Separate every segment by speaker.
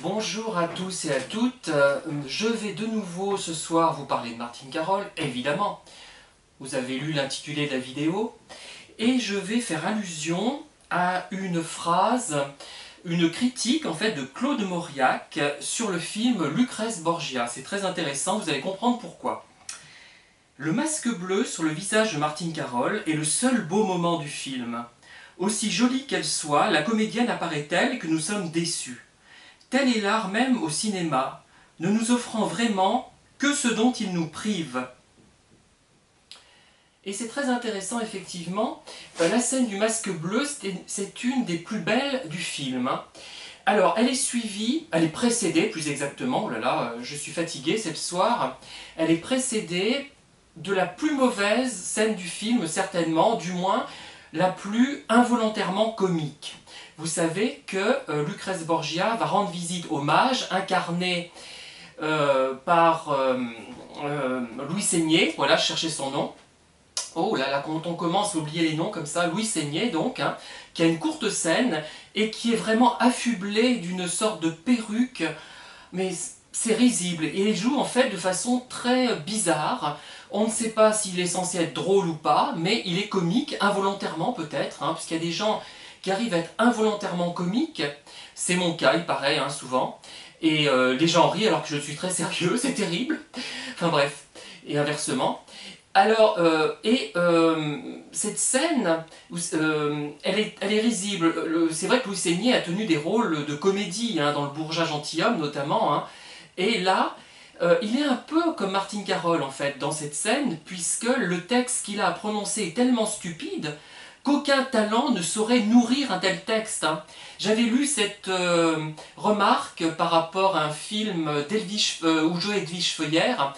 Speaker 1: Bonjour à tous et à toutes, je vais de nouveau ce soir vous parler de Martine Carol, évidemment. Vous avez lu l'intitulé de la vidéo, et je vais faire allusion à une phrase, une critique en fait de Claude Mauriac sur le film Lucrèce Borgia. C'est très intéressant, vous allez comprendre pourquoi. Le masque bleu sur le visage de Martine Carol est le seul beau moment du film. Aussi jolie qu'elle soit, la comédienne apparaît telle que nous sommes déçus. Tel est l'art même au cinéma, ne nous offrant vraiment que ce dont il nous prive. Et c'est très intéressant effectivement, la scène du masque bleu, c'est une des plus belles du film. Alors, elle est suivie, elle est précédée plus exactement, oh là là, je suis fatigué ce soir, elle est précédée de la plus mauvaise scène du film, certainement, du moins la plus involontairement comique. Vous savez que Lucrèce Borgia va rendre visite au mage, incarné par Louis Seigné, voilà, je cherchais son nom. Oh là là, quand on commence à oublier les noms comme ça, Louis Seigné donc, hein, qui a une courte scène et qui est vraiment affublé d'une sorte de perruque, mais c'est risible, et il joue en fait de façon très bizarre. On ne sait pas s'il est censé être drôle ou pas, mais il est comique, involontairement peut-être, hein, puisqu'il y a des gens qui arrivent à être involontairement comiques. C'est mon cas, il paraît, hein, souvent. Et les gens rient alors que je suis très sérieux, c'est terrible. Enfin bref, et inversement. Alors, cette scène, elle est risible. C'est vrai que Louis Seigné a tenu des rôles de comédie, hein, dans Le Bourgeat gentilhomme notamment, hein, et là, il est un peu comme Martine Carol en fait dans cette scène, puisque le texte qu'il a à prononcer est tellement stupide qu'aucun talent ne saurait nourrir un tel texte, hein. J'avais lu cette remarque par rapport à un film où jouait Edwige Feuillère,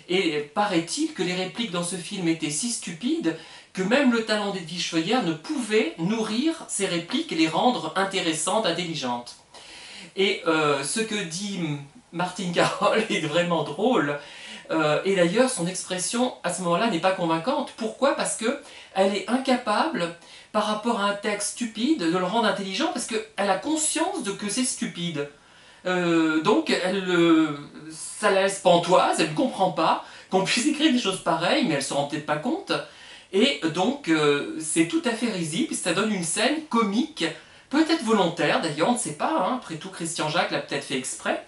Speaker 1: et paraît-il que les répliques dans ce film étaient si stupides que même le talent d'Edwige Feuillère ne pouvait nourrir ces répliques et les rendre intéressantes, intelligentes. Et ce que dit Martine Carol est vraiment drôle. Et d'ailleurs, son expression à ce moment-là n'est pas convaincante. Pourquoi? Parce qu'elle est incapable, par rapport à un texte stupide, de le rendre intelligent, parce qu'elle a conscience de que c'est stupide. Donc, ça la laisse pantoise, elle ne comprend pas qu'on puisse écrire des choses pareilles, mais elle ne se rend peut-être pas compte. Et donc, c'est tout à fait risible, ça donne une scène comique, peut-être volontaire d'ailleurs, on ne sait pas, hein. Après tout, Christian Jacques l'a peut-être fait exprès.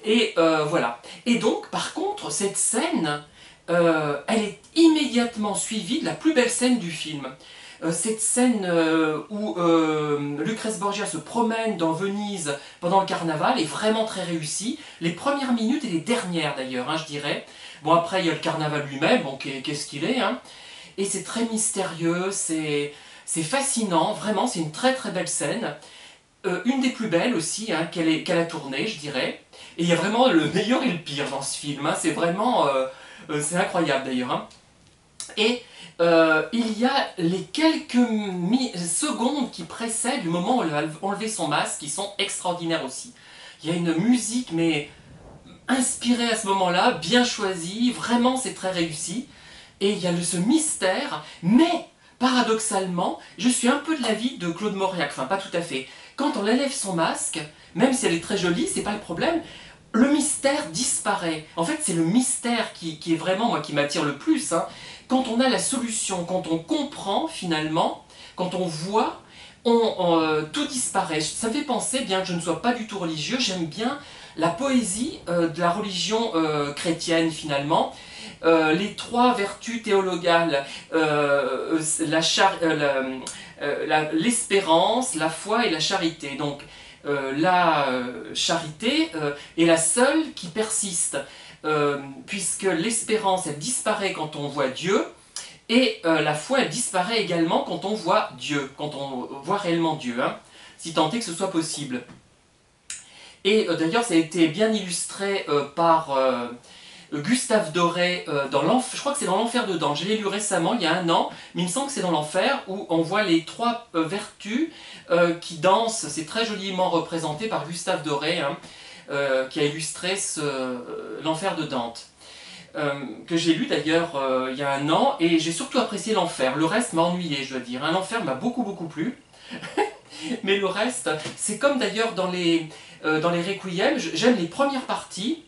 Speaker 1: Et voilà. Et donc, par contre, cette scène, elle est immédiatement suivie de la plus belle scène du film. Cette scène où Lucrèce Borgia se promène dans Venise pendant le carnaval est vraiment très réussie. Les premières minutes et les dernières d'ailleurs, hein, je dirais. Bon, après, il y a le carnaval lui-même, bon, qu'est-ce qu'il est, hein. Et c'est très mystérieux, c'est fascinant, vraiment, c'est une très très belle scène. Une des plus belles aussi, hein, qu'elle a tournée, je dirais. Et il y a vraiment le meilleur et le pire dans ce film, hein. C'est vraiment... c'est incroyable d'ailleurs, hein. Et il y a les quelques secondes qui précèdent le moment où elle va enlever son masque, qui sont extraordinaires aussi. Il y a une musique, mais inspirée à ce moment-là, bien choisie, vraiment c'est très réussi. Et il y a ce mystère, mais paradoxalement, je suis un peu de l'avis de Claude Mauriac, enfin pas tout à fait. Quand on enlève son masque, même si elle est très jolie, c'est pas le problème, le mystère disparaît. En fait, c'est le mystère qui est vraiment, moi, qui m'attire le plus, hein. Quand on a la solution, quand on comprend finalement, quand on voit, tout disparaît. Ça me fait penser, bien que je ne sois pas du tout religieux, j'aime bien la poésie de la religion chrétienne finalement. Les trois vertus théologales, l'espérance, la foi et la charité. Donc la charité est la seule qui persiste, puisque l'espérance elle disparaît quand on voit Dieu, et la foi elle disparaît également quand on voit Dieu, quand on voit réellement Dieu, hein, si tant est que ce soit possible. Et d'ailleurs ça a été bien illustré par Gustave Doré je crois que c'est dans l'Enfer de Dante, je l'ai lu récemment, il y a un an, mais il me semble que c'est dans l'Enfer, où on voit les trois vertus qui dansent, c'est très joliment représenté par Gustave Doré, hein, qui a illustré l'Enfer de Dante, que j'ai lu d'ailleurs il y a un an, et j'ai surtout apprécié l'Enfer, le reste m'a ennuyé je dois dire, hein. L'Enfer m'a beaucoup plu, Mais le reste, c'est comme d'ailleurs dans les Requiem, j'aime les premières parties,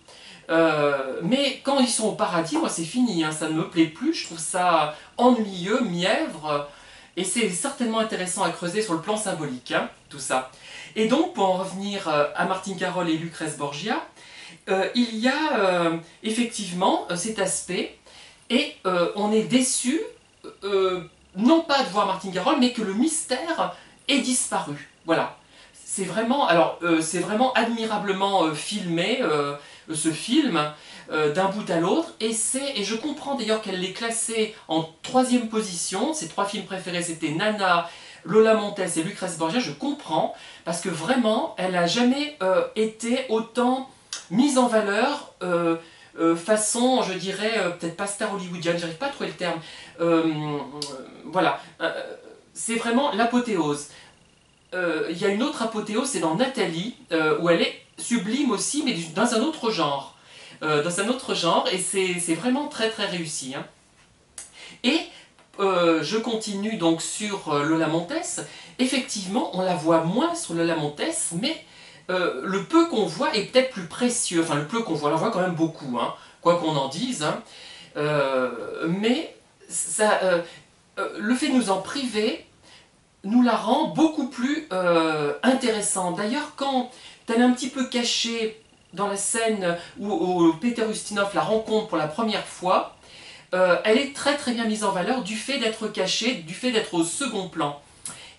Speaker 1: mais quand ils sont au paradis, moi c'est fini, hein, ça ne me plaît plus, je trouve ça ennuyeux, mièvre, et c'est certainement intéressant à creuser sur le plan symbolique, hein, tout ça. Et donc, pour en revenir à Martin Carroll et Lucrèce Borgia, il y a effectivement cet aspect, et on est déçu, non pas de voir Martin Carroll, mais que le mystère ait disparu. Voilà. C'est vraiment, alors, c'est vraiment admirablement filmé, ce film, d'un bout à l'autre, et je comprends d'ailleurs qu'elle l'ait classé en troisième position. Ses trois films préférés, c'était Nana, Lola Montes et Lucrèce Borgia. Je comprends, parce que vraiment, elle n'a jamais été autant mise en valeur, façon, je dirais, peut-être pas star hollywoodienne, j'arrive pas à trouver le terme. Voilà, c'est vraiment l'apothéose. Il y a une autre apothéose, c'est dans Nathalie, où elle est sublime aussi, mais dans un autre genre. Dans un autre genre, et c'est vraiment très très réussi. Hein. Et je continue donc sur Lola Montes. Effectivement, on la voit moins sur Lola Montes, mais le peu qu'on voit est peut-être plus précieux. Enfin, le peu qu'on voit, on la voit quand même beaucoup, hein, quoi qu'on en dise. Hein. Mais ça, le fait de nous en priver nous la rend beaucoup plus intéressante. D'ailleurs, quand elle est un petit peu cachée dans la scène où Peter Ustinov la rencontre pour la première fois, elle est très très bien mise en valeur du fait d'être cachée, du fait d'être au second plan.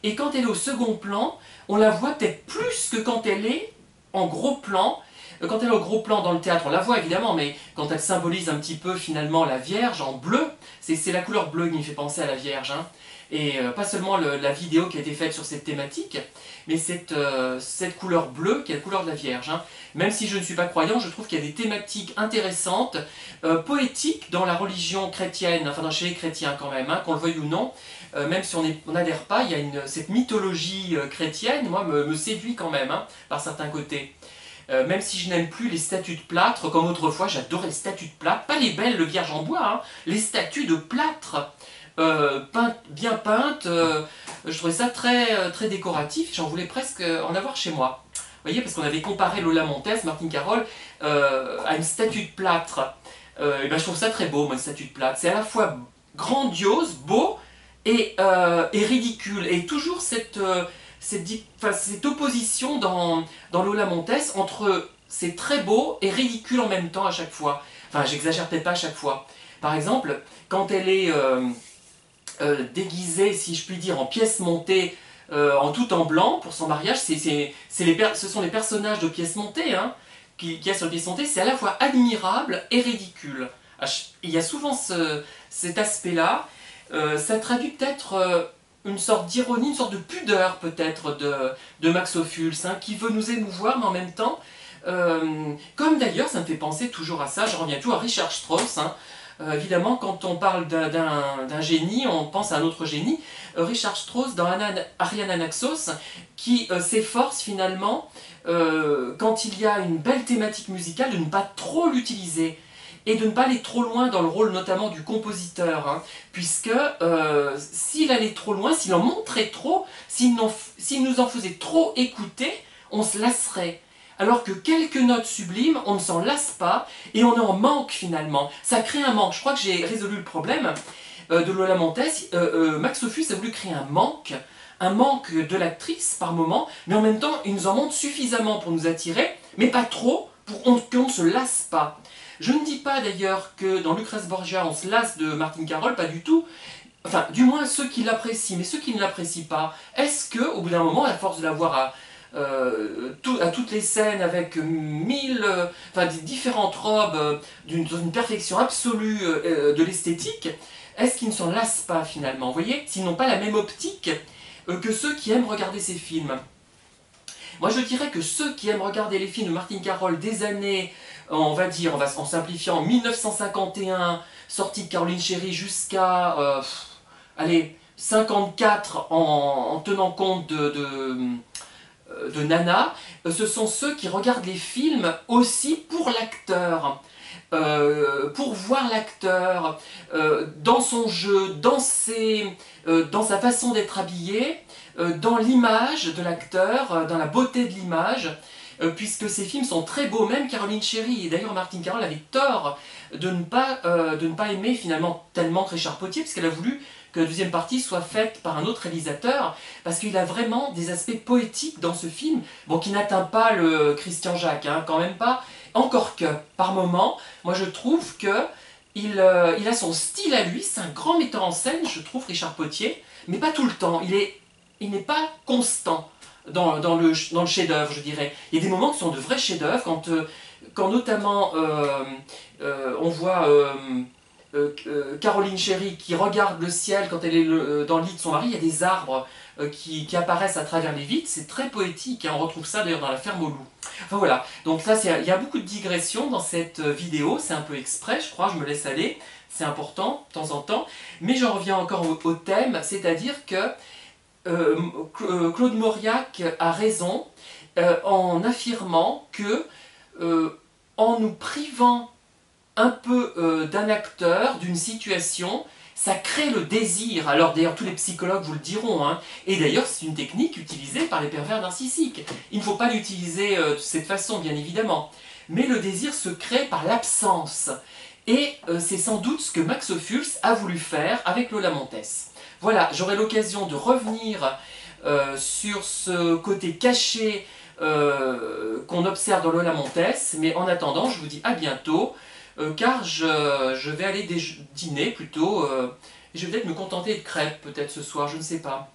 Speaker 1: Et quand elle est au second plan, on la voit peut-être plus que quand elle est en gros plan. Quand elle est au gros plan dans le théâtre, on la voit évidemment, mais quand elle symbolise un petit peu finalement la Vierge en bleu, c'est la couleur bleue qui me fait penser à la Vierge. Hein. Et pas seulement la vidéo qui a été faite sur cette thématique, mais cette couleur bleue qui est la couleur de la Vierge. Hein. Même si je ne suis pas croyant, je trouve qu'il y a des thématiques intéressantes, poétiques dans la religion chrétienne, enfin chez les chrétiens quand même, hein, qu'on le veuille ou non, même si on n'adhère pas, il y a cette mythologie chrétienne, moi, me séduit quand même, hein, par certains côtés. Même si je n'aime plus les statues de plâtre, comme autrefois j'adorais les statues de plâtre, pas les belles Vierges en bois, hein, les statues de plâtre, bien peintes, je trouvais ça très, très décoratif, j'en voulais presque en avoir chez moi. Vous voyez, parce qu'on avait comparé Lola Montes, Martin Carroll, à une statue de plâtre. Et ben, je trouve ça très beau, moi, une statue de plâtre. C'est à la fois grandiose, beau, et ridicule. Et toujours cette opposition dans Lola Montes entre c'est très beau et ridicule en même temps à chaque fois. Enfin, j'exagère peut-être pas à chaque fois. Par exemple, quand elle est déguisée, si je puis dire, en pièces montées, en tout en blanc pour son mariage, ce sont les personnages de pièces montées, hein, qui y a sur pièces montées, c'est à la fois admirable et ridicule. Il y a souvent cet aspect-là. Ça traduit peut-être une sorte d'ironie, une sorte de pudeur peut-être de Max Ophuls, hein, qui veut nous émouvoir, mais en même temps, comme d'ailleurs, ça me fait penser toujours à ça, je reviens toujours à Richard Strauss, hein. Évidemment, quand on parle d'un génie, on pense à un autre génie, Richard Strauss dans Ariane Anaxos, qui s'efforce finalement, quand il y a une belle thématique musicale, de ne pas trop l'utiliser. Et de ne pas aller trop loin dans le rôle notamment du compositeur, hein, puisque s'il allait trop loin, s'il en montrait trop, s'il nous en faisait trop écouter, on se lasserait. Alors que quelques notes sublimes, on ne s'en lasse pas, et on est en manque finalement. Ça crée un manque. Je crois que j'ai résolu le problème de Lola Montes. Max Ophuls a voulu créer un manque de l'actrice par moment, mais en même temps, il nous en montre suffisamment pour nous attirer, mais pas trop, pour qu'on ne se lasse pas. Je ne dis pas d'ailleurs que dans Lucrèce Borgia on se lasse de Martin Carroll, pas du tout. Enfin, du moins ceux qui l'apprécient, mais ceux qui ne l'apprécient pas, est-ce que, au bout d'un moment, à force de la voir à toutes les scènes avec des différentes robes, d'une perfection absolue de l'esthétique, est-ce qu'ils ne s'en lassent pas finalement? Vous voyez, s'ils n'ont pas la même optique que ceux qui aiment regarder ces films. Moi je dirais que ceux qui aiment regarder les films de Martin Carroll des années, on va dire, en simplifiant, 1951, sortie de Caroline Sherry, jusqu'à, allez, 54 en tenant compte de Nana, ce sont ceux qui regardent les films aussi pour l'acteur. pour voir l'acteur dans son jeu, dans sa façon d'être habillé, dans l'image de l'acteur, dans la beauté de l'image, puisque ces films sont très beaux, même Caroline Cherry, et d'ailleurs Martine Carole avait tort de ne pas aimer finalement tellement Richard Potier, puisqu'elle a voulu que la deuxième partie soit faite par un autre réalisateur, parce qu'il a vraiment des aspects poétiques dans ce film, bon, qui n'atteint pas le Christian Jacques, hein, quand même pas, encore que, par moment, moi je trouve que il a son style à lui, c'est un grand metteur en scène, je trouve, Richard Potier, mais pas tout le temps, il n'est pas constant dans le chef-d'œuvre, je dirais. Il y a des moments qui sont de vrais chefs-d'œuvre, quand notamment on voit Caroline Cherry qui regarde le ciel quand elle est dans le lit de son mari, il y a des arbres qui apparaissent à travers les vitres, c'est très poétique, hein, on retrouve ça d'ailleurs dans La Ferme aux loups. Enfin voilà, donc là il y a beaucoup de digressions dans cette vidéo, c'est un peu exprès, je crois, je me laisse aller, c'est important de temps en temps, mais j'en reviens encore au thème, c'est-à-dire que Claude Mauriac a raison en affirmant que en nous privant un peu d'un acteur, d'une situation, ça crée le désir. Alors d'ailleurs tous les psychologues vous le diront, hein. Et d'ailleurs c'est une technique utilisée par les pervers narcissiques. Il ne faut pas l'utiliser de cette façon bien évidemment, mais le désir se crée par l'absence. Et c'est sans doute ce que Max Ophuls a voulu faire avec Lola Montes. Voilà, j'aurai l'occasion de revenir sur ce côté caché qu'on observe dans Lola Montes, mais en attendant, je vous dis à bientôt, car je vais aller dîner plutôt, et je vais peut-être me contenter de crêpes, peut-être ce soir, je ne sais pas.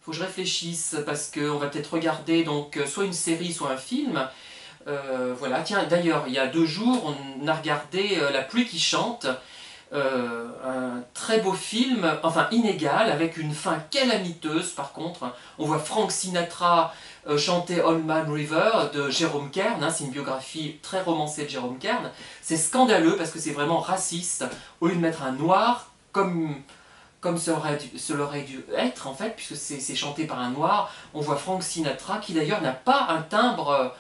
Speaker 1: Faut que je réfléchisse, parce qu'on va peut-être regarder donc, soit une série, soit un film. Voilà, tiens, d'ailleurs, il y a 2 jours, on a regardé La pluie qui chante, un très beau film, enfin inégal, avec une fin calamiteuse par contre. On voit Frank Sinatra chanter Old Man River de Jérôme Kern, hein, c'est une biographie très romancée de Jérôme Kern. C'est scandaleux parce que c'est vraiment raciste, au lieu de mettre un noir comme ce l'aurait dû être en fait, puisque c'est chanté par un noir, on voit Frank Sinatra qui d'ailleurs n'a pas un timbre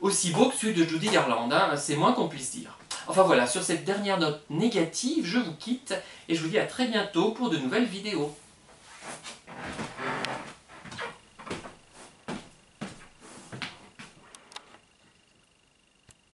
Speaker 1: aussi beau que celui de Judy Garland, hein, c'est moins qu'on puisse dire. Enfin voilà, sur cette dernière note négative, je vous quitte et je vous dis à très bientôt pour de nouvelles vidéos.